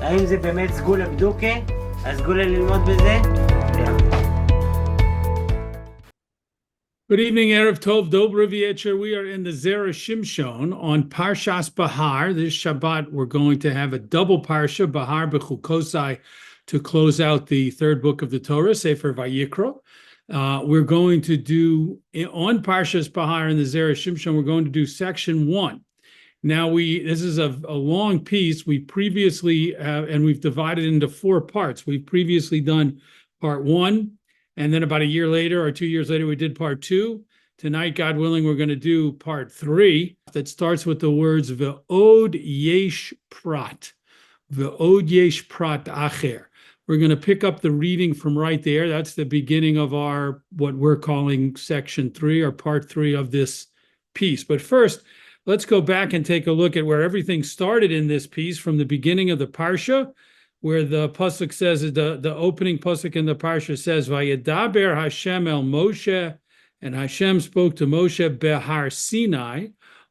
האם זה באמת סגולה בדוקה? הסגולה ללמוד בזה? Good evening, Erev Tov, Dobro V'Yetcher. We are in the Zera Shimshon on Parsha Behar. This Shabbat, we're going to have a double Parsha, Behar B'chukosai, to close out the third book of the Torah, Sefer Vayikra. We're going to do, on Parsha Behar in the Zera Shimshon, we're going to do section 1. Now, this is a long piece. We previously, and we've divided into 4 parts. We've previously done part 1, and then about a year later or 2 years later, we did part 2. Tonight, God willing, we're going to do part 3 that starts with the words Ve'od yesh prat. Ve'od yesh prat acher. We're going to pick up the reading from right there. That's the beginning of our, what we're calling section 3 or part 3 of this piece. But first, let's go back and take a look at where everything started in this piece from the beginning of the Parsha, where the pasuk says, the opening pasuk in the parsha says, "Vayedaber Hashem el Moshe," and Hashem spoke to Moshe Behar Sinai,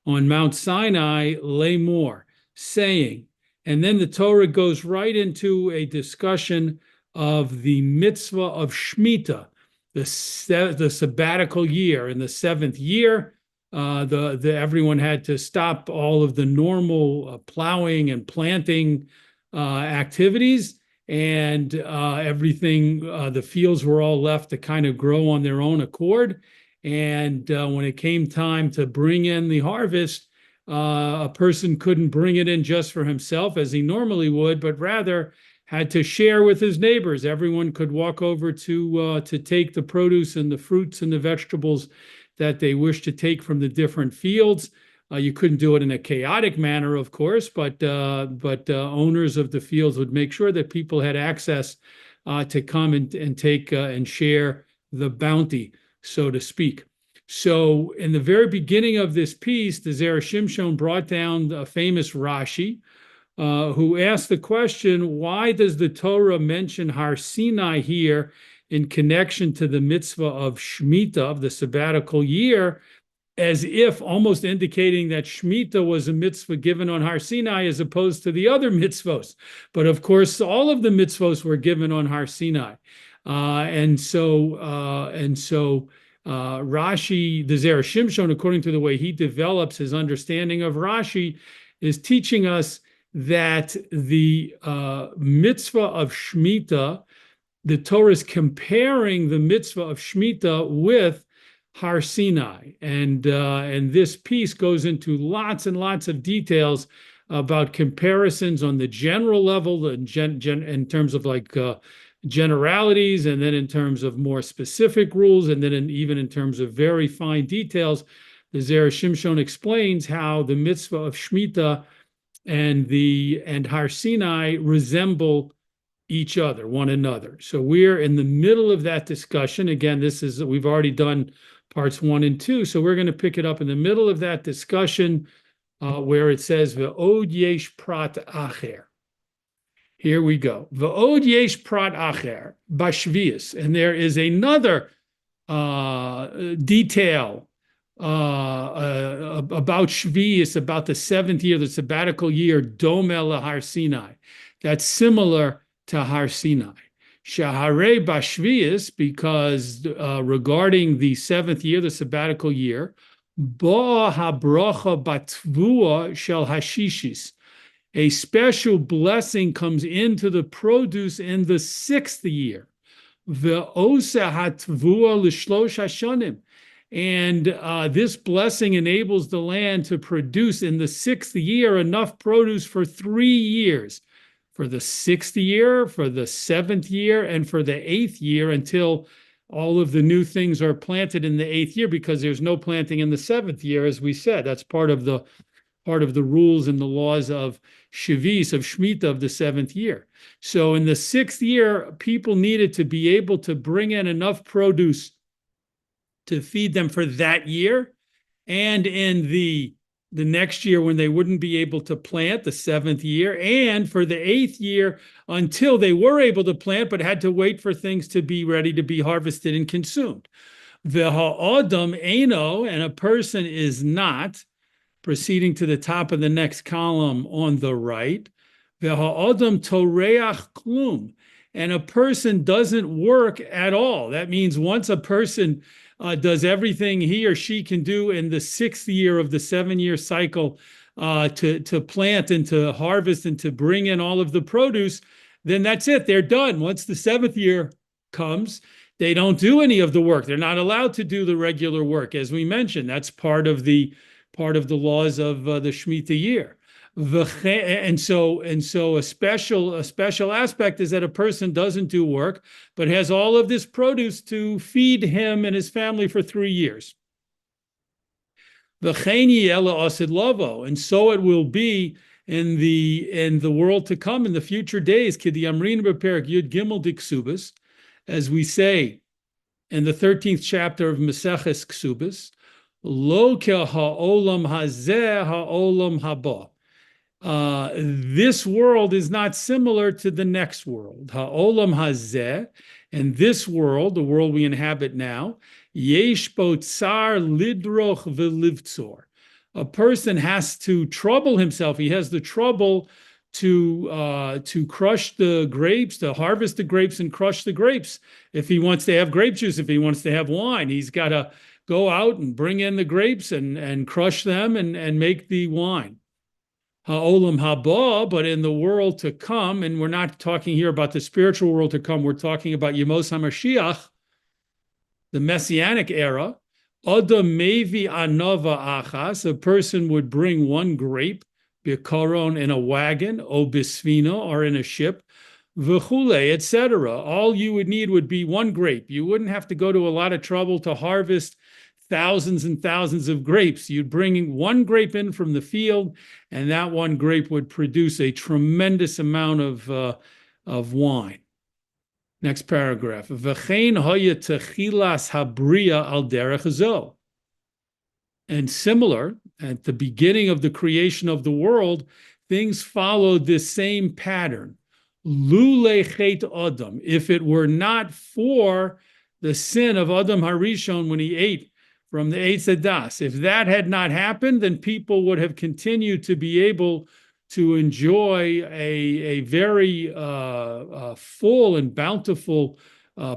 on Mount Sinai, Lemor, saying. And then the Torah goes right into a discussion of the mitzvah of Shemitah, the sabbatical year. In the 7th year, everyone had to stop all of the normal plowing and planting activities, and everything, the fields were all left to kind of grow on their own accord. And when it came time to bring in the harvest, a person couldn't bring it in just for himself as he normally would, but rather had to share with his neighbors. Everyone could walk over to take the produce and the fruits and the vegetables that they wish to take from the different fields. You couldn't do it in a chaotic manner, of course, but owners of the fields would make sure that people had access to come and take and share the bounty, so to speak. So in the very beginning of this piece, the Zera Shimshon brought down a famous Rashi, who asked the question, why does the Torah mention Har Sinai here in connection to the mitzvah of Shemitah, of the sabbatical year, as if almost indicating that Shemitah was a mitzvah given on Har Sinai as opposed to the other mitzvos. But of course, all of the mitzvos were given on Har Sinai. And so Rashi, the Zera Shimshon, according to the way he develops his understanding of Rashi, is teaching us that the mitzvah of Shemitah, the Torah is comparing the mitzvah of Shemitah with Har Sinai, and this piece goes into lots and lots of details about comparisons on the general level, in terms of like generalities, and then in terms of more specific rules, and then even in terms of very fine details. The Zera Shimshon explains how the mitzvah of Shemitah and Har Sinai resemble each other, one another. So we're in the middle of that discussion. Again, we've already done parts 1 and 2. So we're going to pick it up in the middle of that discussion where it says, Ve'od yesh prat acher. Here we go. Ve'od yesh prat acher bashvius. And there is another detail about Shvius, about the 7th year, the sabbatical year, Domel Har Sinai. That's similar to Har Sinai. Shahare Bashvius, because regarding the 7th year, the sabbatical year, Ba habracha batvua shel hashishis, a special blessing comes into the produce in the 6th year. Ve'osa hatvua l'shlosh hashanim, and this blessing enables the land to produce in the 6th year enough produce for 3 years. For the 6th year, for the 7th year, and for the 8th year, until all of the new things are planted in the 8th year, because there's no planting in the 7th year, as we said. That's part of the rules and the laws of Shavis, of Shemitah, of the 7th year. So in the 6th year, people needed to be able to bring in enough produce to feed them for that year, and in the next year when they wouldn't be able to plant, the 7th year, and for the 8th year until they were able to plant but had to wait for things to be ready to be harvested and consumed. V'ha'adam eino, and a person is not, proceeding to the top of the next column on the right, V'ha'adam toreach klum. And a person doesn't work at all. That means once a person does everything he or she can do in the 6th year of the 7-year cycle to plant and to harvest and to bring in all of the produce, then that's it. They're done. Once the 7th year comes, they don't do any of the work. They're not allowed to do the regular work. As we mentioned, that's part of the laws of the Shemitah year. And so a special aspect is that a person doesn't do work, but has all of this produce to feed him and his family for 3 years. And so it will be in the world to come, in the future days. As we say in the 13th chapter of Maseches Ksubas, Lo ke ha'olam hazeh ha'olam haba. This world is not similar to the next world. Ha'olam hazeh, and this world, the world we inhabit now, yesh bo tsar lidroch v'livtzor. A person has to trouble himself. He has the trouble to crush the grapes, to harvest the grapes and crush the grapes. If he wants to have grape juice, if he wants to have wine, he's got to go out and bring in the grapes and crush them and make the wine. Ha'olam haba, but in the world to come, and we're not talking here about the spiritual world to come, we're talking about Yemos HaMashiach, the Messianic era. Adam mevi anova achas, a person would bring one grape, bikoron, in a wagon, o bisfina, or in a ship, v'chule, etc. All you would need would be one grape. You wouldn't have to go to a lot of trouble to harvest thousands and thousands of grapes. You'd bring one grape in from the field, and that one grape would produce a tremendous amount of wine. Next paragraph. V'chein haya techilas habriya al derech zo. And similar, at the beginning of the creation of the world, things followed this same pattern. Lule chet Adam. If it were not for the sin of Adam Harishon when he ate from the Eitz Hadas, if that had not happened, then people would have continued to be able to enjoy a very full and bountiful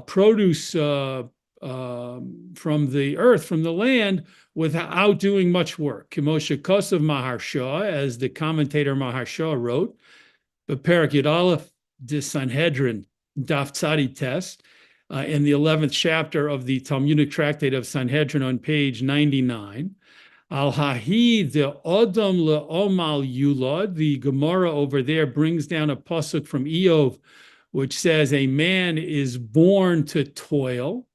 produce from the earth, from the land, without doing much work. Kimosha Kosav Maharsha, as the commentator Maharsha wrote, Beperak Yud Aleph de Sanhedrin Daf Tzadi Tes, in the 11th chapter of the Talmudic tractate of Sanhedrin on page 99. Al-Hahi the Odom le'omal yulad, the Gemara over there brings down a pasuk from Eov, which says a man is born to toil.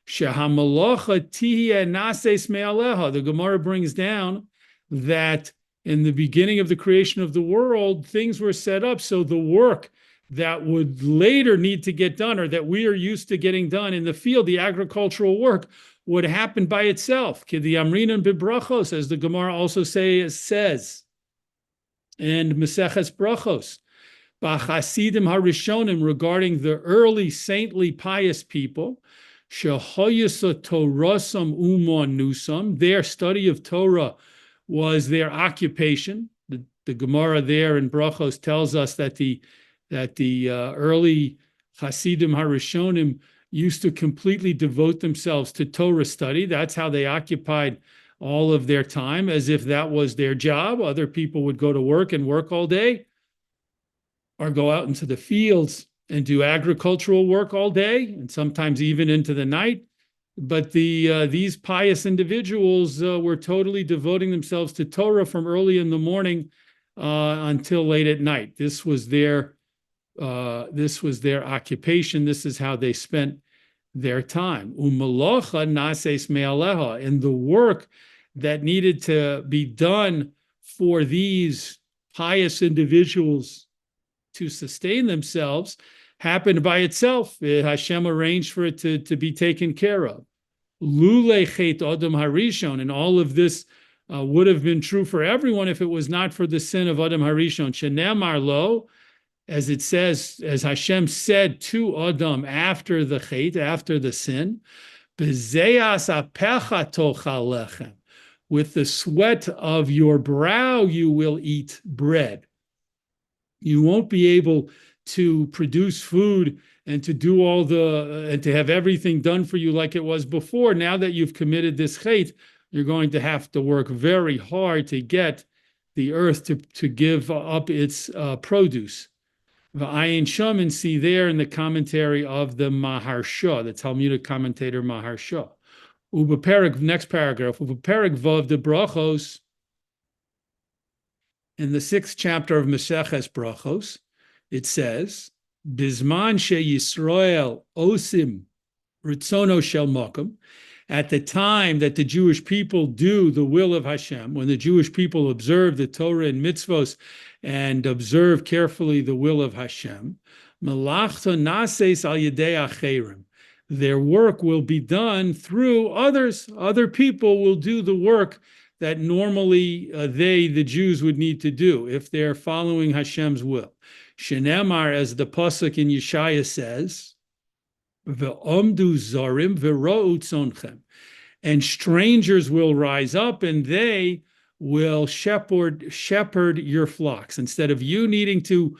Shehamalocha tihye nases me'aleha. The Gemara brings down that in the beginning of the creation of the world, things were set up so the work that would later need to get done, or that we are used to getting done in the field, the agricultural work, would happen by itself. Kidi amrinan bibrachos, as the Gemara also says, and Maseches Brachos, b'chasidim harishonim, regarding the early saintly pious people, shehoyasa torasam umon nusam, their study of Torah was their occupation. The Gemara there in Brachos tells us that the early Hasidim Harishonim used to completely devote themselves to Torah study. That's how they occupied all of their time, as if that was their job. Other people would go to work and work all day, or go out into the fields and do agricultural work all day, and sometimes even into the night. But these pious individuals were totally devoting themselves to Torah from early in the morning until late at night. This was their occupation. This is how they spent their time. Umalocha nases me'aleha, and the work that needed to be done for these pious individuals to sustain themselves happened by itself. Hashem arranged for it to be taken care of. Lule chet Adam Harishon, and all of this would have been true for everyone if it was not for the sin of Adam Harishon. Shenemar lo, as it says, as Hashem said to Adam after the chet, after the sin, B'zeas apecha tochal lechem, with the sweat of your brow you will eat bread. You won't be able to produce food and to do and to have everything done for you like it was before. Now that you've committed this chait, you're going to have to work very hard to get the earth to give up its produce. V'ayin sham, and see there in the commentary of the Maharsha, the Talmudic commentator Maharsha. Next paragraph, Ubeperek vav de brachos, in the 6th chapter of Maseches Brachos, it says, Bizman she Yisrael osim ritzono shel makom, at the time that the Jewish people do the will of Hashem, when the Jewish people observe the Torah and mitzvos and observe carefully the will of Hashem, malachta nases al yedei acherim, their work will be done through others. Other people will do the work that normally the Jews, would need to do if they're following Hashem's will. Shenemar, as the pasuk in Yeshaya says, Ve'omdu zarim ve'ro'u tzonchem, and strangers will rise up and they will shepherd your flocks. Instead of you needing to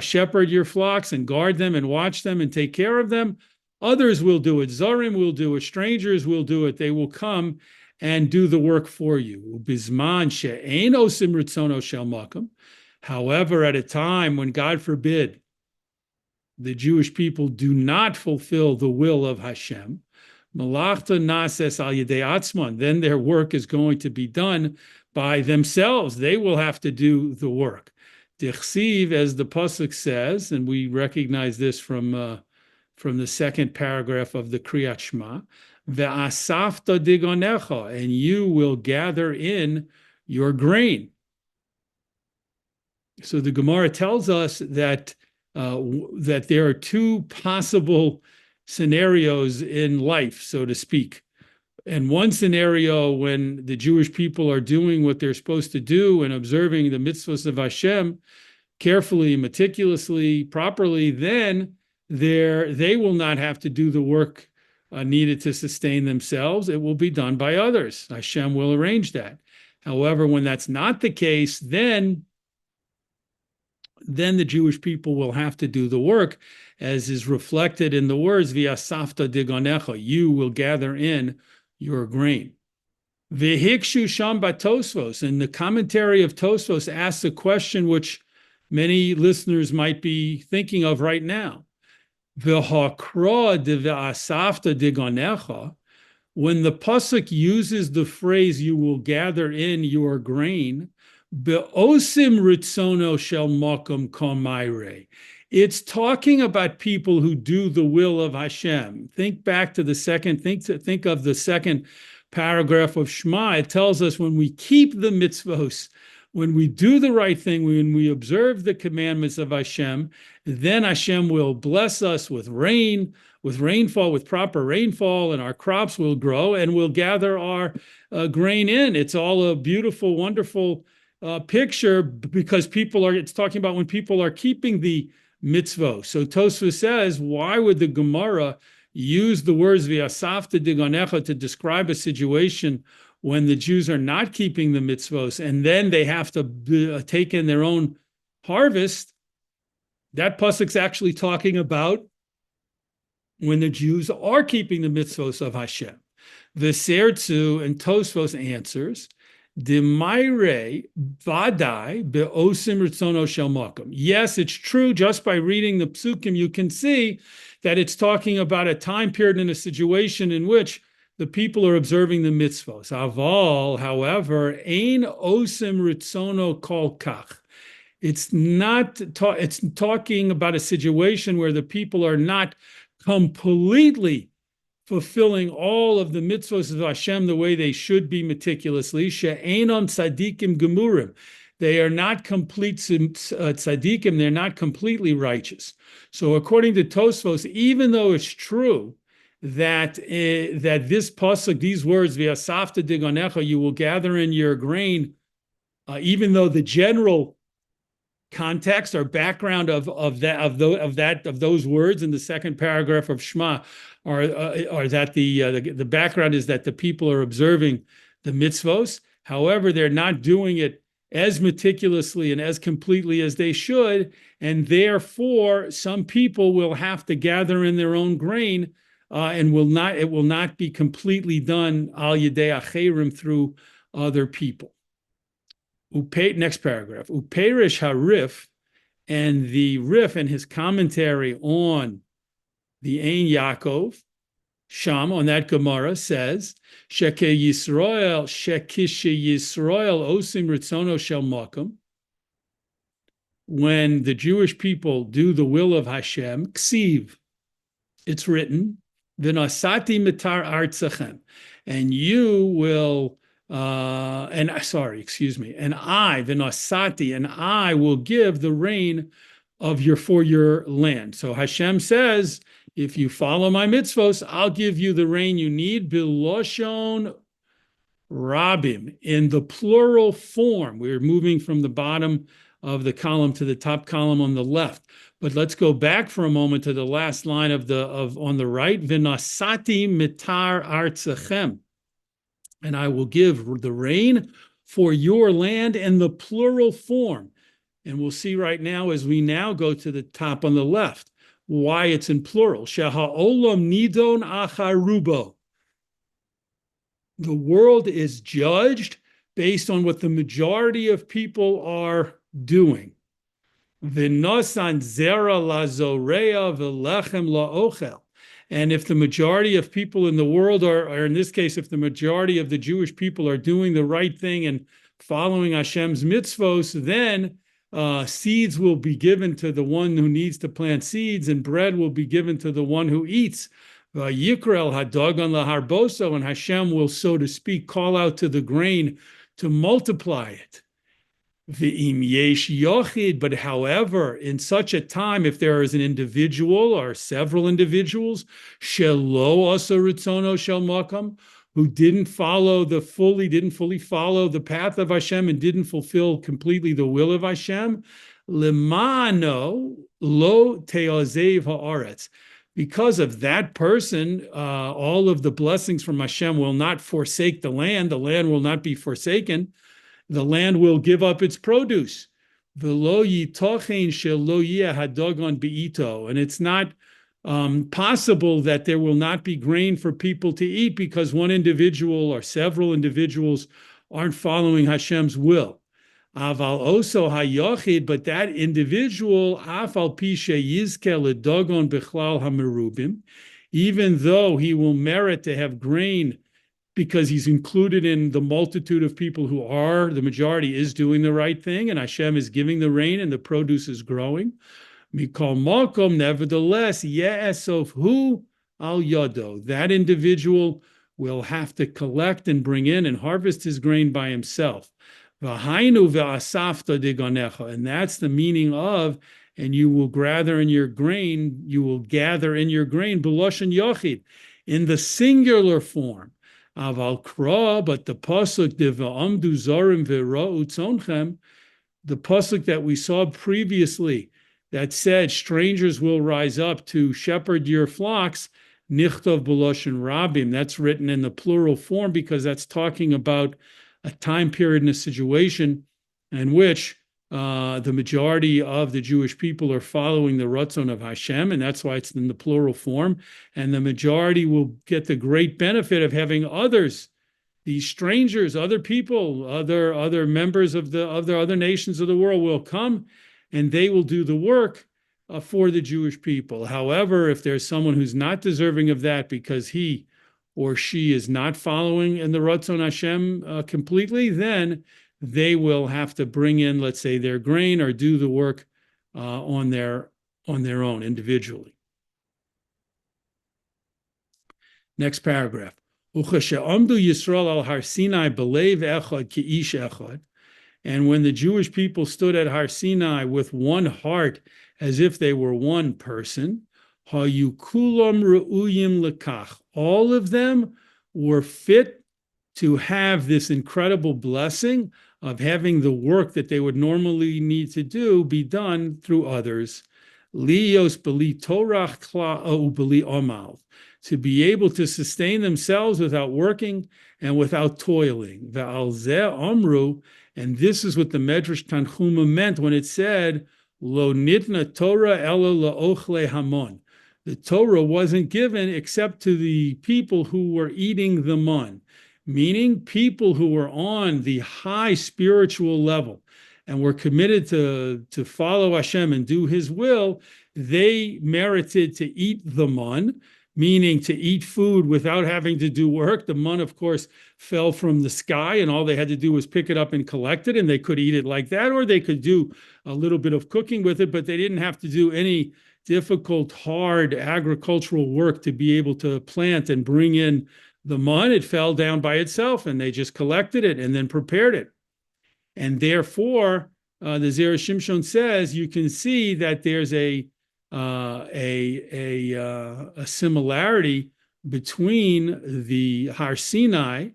shepherd your flocks and guard them and watch them and take care of them, others will do it. Zarim will do it. Strangers will do it. They will come and do the work for you. Bizman she'ein osim ritzono shel makom. However, at a time when, God forbid, the Jewish people do not fulfill the will of Hashem, malachta nases al yedei atzman, then their work is going to be done by themselves. They will have to do the work. Dichsiv, as the pasuk says, and we recognize this from the 2nd paragraph of the Kriyat Shema, ve'asafta digonecha, and you will gather in your grain. So the Gemara tells us that there are 2 possible scenarios in life, so to speak. And one scenario, when the Jewish people are doing what they're supposed to do and observing the mitzvahs of Hashem carefully, meticulously, properly, then they will not have to do the work needed to sustain themselves. It will be done by others. Hashem will arrange that. However, when that's not the case, then the Jewish people will have to do the work, as is reflected in the words, V'asafta digonecha, you will gather in your grain. V'hikshu sham batosvos, and the commentary of Tosfos asks a question which many listeners might be thinking of right now. V'hakra de v'asafta digonecha, when the pasuk uses the phrase, you will gather in your grain, be'osim ritzono shel makom komayre, it's talking about people who do the will of Hashem. Think back to the think of the 2nd paragraph of Shema. It tells us when we keep the mitzvos, when we do the right thing, when we observe the commandments of Hashem, then Hashem will bless us with rain, with rainfall, with proper rainfall, and our crops will grow and we'll gather our grain in. It's all a beautiful, wonderful picture, because it's talking about when people are keeping the mitzvah. So Tosfos says, why would the Gemara use the words v'asafta digonecha to describe a situation when the Jews are not keeping the mitzvos and then they have to take in their own harvest? That pasuk's actually talking about when the Jews are keeping the mitzvos of Hashem. The Sertzu and Tosfos answers, D'maire vadai be'osim ritzono shel makom. Yes, it's true. Just by reading the psukim, you can see that it's talking about a time period and a situation in which the people are observing the mitzvos. Aval, however, ein osim ritzono kol kach. It's talking about a situation where the people are not completely fulfilling all of the mitzvos of Hashem the way they should be meticulously. She'enon tzadikim gemurim. They are not complete tzadikim. They're not completely righteous. So according to Tosfos, even though it's true that this pasuk, these words, v'asafta digonecha, you will gather in your grain, even though the general context or background of those words in the 2nd paragraph of Shema are that the background is that the people are observing the mitzvos. However, they're not doing it as meticulously and as completely as they should, and therefore some people will have to gather in their own grain, and it will not be completely done al yedei acherim, through other people. Next paragraph. Uperish harif, and the Rif in his commentary on the Ein Yaakov, Sham, on that Gemara, says, Sheke Yisrael, Shekishe Yisrael osim ritzono shel makom. When the Jewish people do the will of Hashem, ksiv, it's written, v'nasati mitar artzachem, and you will, and I, v'nasati, and I will give the rain for your land. So Hashem says, if you follow my mitzvos, I'll give you the rain you need. Biloshon rabim, in the plural form. We're moving from the bottom of the column to the top column on the left. But let's go back for a moment to the last line on the right. V'nasati mitar artzachem, and I will give the rain for your land in the plural form. And we'll see right now, as we now go to the top on the left, why it's in plural. Sheha'olam nidon acharubo. The world is judged based on what the majority of people are doing. V'nosan zera lazorea v'lechem la'ochel. And if the majority of people in the world or in this case, if the majority of the Jewish people are doing the right thing and following Hashem's mitzvos, then seeds will be given to the one who needs to plant seeds, and bread will be given to the one who eats. Yikrel hadagon laharboso, and Hashem will, so to speak, call out to the grain to multiply it. V'im yesh yochid, but however, in such a time, if there is an individual or several individuals, shelo asa ritzono shel makam, who didn't fully follow the path of Hashem and didn't fulfill completely the will of Hashem, lemano lo teozev haaretz. Because of that person, all of the blessings from Hashem will not forsake the land. The land will not be forsaken. The land will give up its produce. V'lo yitochen shelo yeh hadagon beito, and it's not possible that there will not be grain for people to eat because one individual or several individuals aren't following Hashem's will. Aval oso hayochid, but that individual, afal pi sheyizke ledogon bechlal hamerubim, even though he will merit to have grain because he's included in the multitude of people who are, the majority is doing the right thing, and Hashem is giving the rain and the produce is growing. Mikol Malkom, nevertheless, Ye'esov hu al yodo. That individual will have to collect and bring in and harvest his grain by himself. V'hainu ve'asafta digonecha, and that's the meaning of, and you will gather in your grain, b'loshen yochid, in the singular form. Aval kra, but the pasuk de v'amdu zorim ve'ra'u tzonchem, the pasuk that we saw previously, that said, strangers will rise up to shepherd your flocks, nichtov b'loshen rabim. That's written in the plural form because that's talking about a time period and a situation in which the majority of the Jewish people are following the ratzon of Hashem, and that's why it's in the plural form. And the majority will get the great benefit of having others, these strangers, other people, other members of the other nations of the world will come, and they will do the work for the Jewish people. However, if there's someone who's not deserving of that because he or she is not following in the Ratzon Hashem completely, then they will have to bring in, let's say, their grain or do the work on their own individually. Next paragraph. Uchashe'amdu Yisrael al Har Sinai belev echad ki'ish echad. And when the Jewish people stood at Har Sinai with one heart, as if they were one person, hayu kulam re'uyim lekach. All of them were fit to have this incredible blessing of having the work that they would normally need to do be done through others. Lios b'li torah kla'o b'li omal, to be able to sustain themselves without working and without toiling. Ve'al zeh omru, and this is what the Medrash Tanchuma meant when it said, Lo nitna Torah elo la'ochle hamon. The Torah wasn't given except to the people who were eating the mun, meaning people who were on the high spiritual level and were committed to follow Hashem and do His will. They merited to eat the mun, meaning to eat food without having to do work. The mun, of course, fell from the sky, and all they had to do was pick it up and collect it, and they could eat it like that, or they could do a little bit of cooking with it, but they didn't have to do any difficult, hard agricultural work to be able to plant and bring in the mun. It fell down by itself, and they just collected it and then prepared it. And therefore, the Zera Shimshon says you can see that there's a similarity between the Har Sinai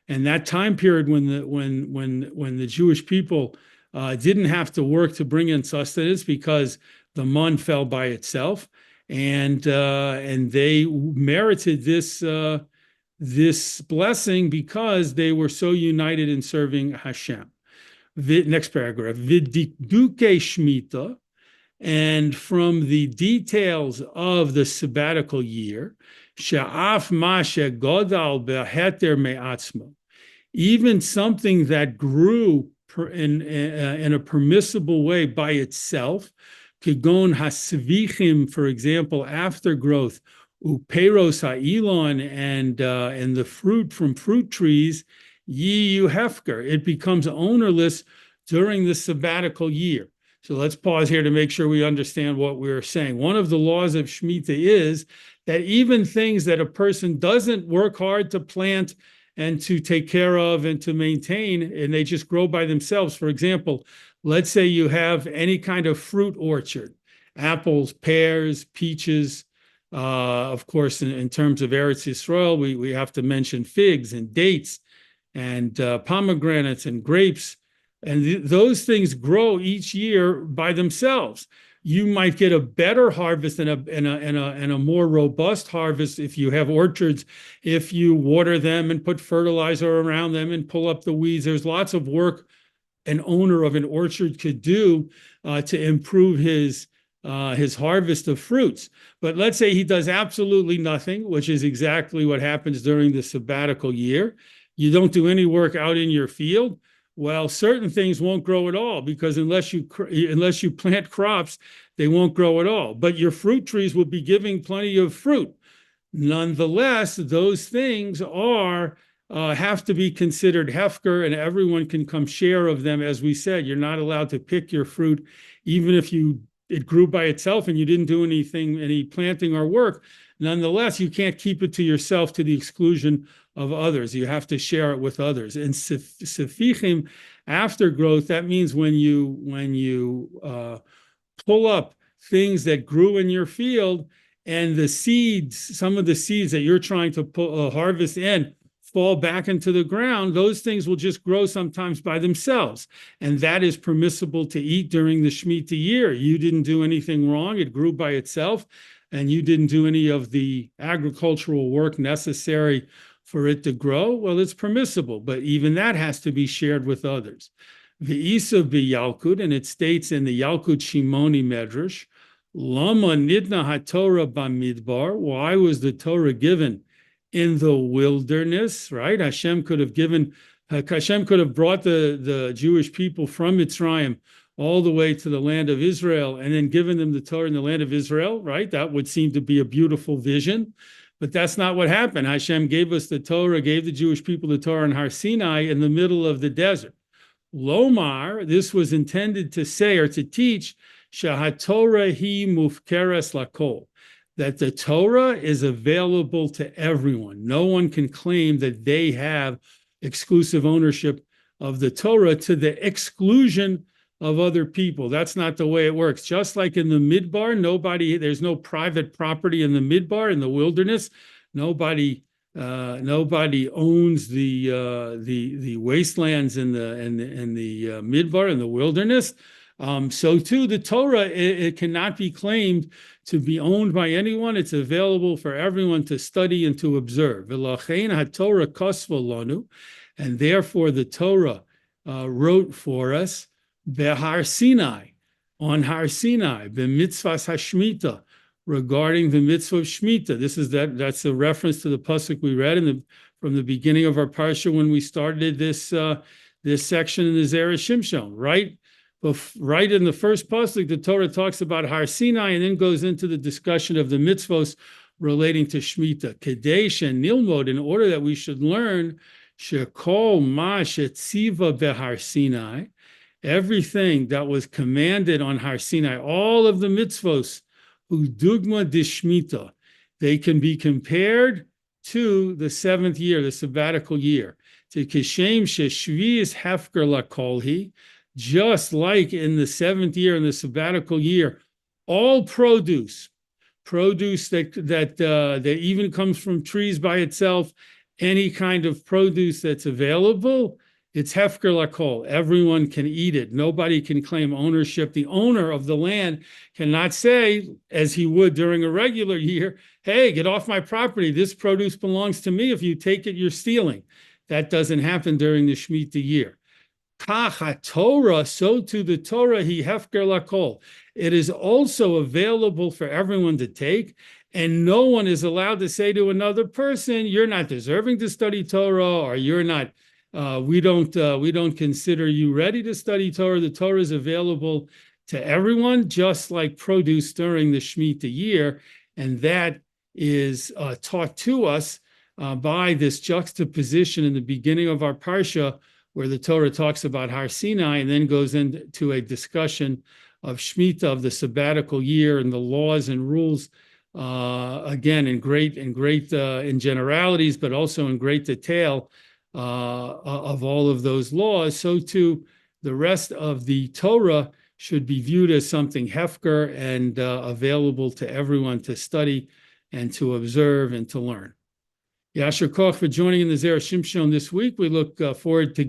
and that time period when the Jewish people didn't have to work to bring in sustenance because the mun fell by itself, and they merited this blessing because they were so united in serving Hashem. Next paragraph, Vidikduke Shemitah, and from the details of the sabbatical year, Sha'af Mashe Godal Beheter Me'atzmo, even something that grew in a permissible way by itself, Gaon Hasvichim, for example, aftergrowth, Uperos Ha'ilon, and the fruit from fruit trees, Yiyu Hefker, it becomes ownerless during the sabbatical year. So let's pause here to make sure we understand what we're saying. One of the laws of Shemitah is that even things that a person doesn't work hard to plant and to take care of and to maintain, and they just grow by themselves. For example, let's say you have any kind of fruit orchard, apples, pears, peaches. Of course, in terms of Eretz Yisrael, we have to mention figs and dates and pomegranates and grapes. And those things grow each year by themselves. You might get a better harvest and a more robust harvest if you have orchards, if you water them and put fertilizer around them and pull up the weeds. There's lots of work an owner of an orchard could do to improve his harvest of fruits. But let's say he does absolutely nothing, which is exactly what happens during the sabbatical year. You don't do any work out in your field. Well, certain things won't grow at all because unless you plant crops, they won't grow at all. But your fruit trees will be giving plenty of fruit. Nonetheless, those things have to be considered hefker, and everyone can come share of them. As we said, you're not allowed to pick your fruit, even if it grew by itself and you didn't do any planting or work. Nonetheless, you can't keep it to yourself to the exclusion of others. You have to share it with others. And sefichim, aftergrowth, that means when you pull up things that grew in your field and the seeds, some of the seeds that you're trying to harvest in, fall back into the ground, those things will just grow sometimes by themselves. And that is permissible to eat during the Shemitah year. You didn't do anything wrong. It grew by itself, and you didn't do any of the agricultural work necessary for it to grow. Well, it's permissible, but even that has to be shared with others. V'isa b'Yalkut, and it states in the Yalkut Shimoni Medrash, Lama nidna haTorah b'midbar. Why was the Torah given in the wilderness, right? Hashem could have brought the Jewish people from Mitzrayim all the way to the land of Israel and then given them the Torah in the land of Israel, right? That would seem to be a beautiful vision, but that's not what happened. Hashem gave us the Torah, gave the Jewish people the Torah in Har Sinai in the middle of the desert. Lomar, this was intended to say or to teach, Shahatorah hi mufkeres lakol, that the Torah is available to everyone. No one can claim that they have exclusive ownership of the Torah to the exclusion of other people. That's not the way it works. Just like in the Midbar, there's no private property in the Midbar, in the wilderness. Nobody owns the wastelands in the Midbar, in the wilderness. So too, the Torah, it cannot be claimed to be owned by anyone. It's available for everyone to study and to observe. V'lachein haTorah kosva lanu, and therefore the Torah wrote for us Behar Sinai, on Har Sinai, b'mitzvahs hashmita, regarding the mitzvah of Shemitah. That's a reference to the pasuk we read from the beginning of our parsha when we started this section in the Zera Shimshon, right? Right in the first pasuk, the Torah talks about Har Sinai and then goes into the discussion of the mitzvos relating to Shemitah. Kadesh and Nilmod, in order that we should learn Shekol Ma Shetziva Behar Sinai, everything that was commanded on Har Sinai, all of the mitzvos, Udugma de Shemitah, they can be compared to the seventh year, the sabbatical year. To Kishem Sheshvius Hefker Lakolhi, just like in the seventh year, in the sabbatical year, all produce that even comes from trees by itself, any kind of produce that's available, it's Hefker Lakol. Everyone can eat it. Nobody can claim ownership. The owner of the land cannot say, as he would during a regular year, hey, get off my property. This produce belongs to me. If you take it, you're stealing. That doesn't happen during the Shemitah year. Kach Torah, so to the Torah, he Hefker Lakol. It is also available for everyone to take, and no one is allowed to say to another person, you're not deserving to study Torah, or you're not, we don't consider you ready to study Torah. The Torah is available to everyone, just like produce during the Shemitah year, and that is taught to us by this juxtaposition in the beginning of our Parsha, where the Torah talks about Har Sinai and then goes into a discussion of Shemitah, of the sabbatical year, and the laws and rules, again, in generalities, but also in great detail of all of those laws. So too, the rest of the Torah should be viewed as something hefker and available to everyone to study and to observe and to learn. Yasher Koch for joining in the Zera Shimshon this week. We look forward to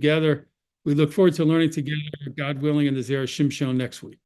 learning together, God willing, in the Zera Shimshon next week.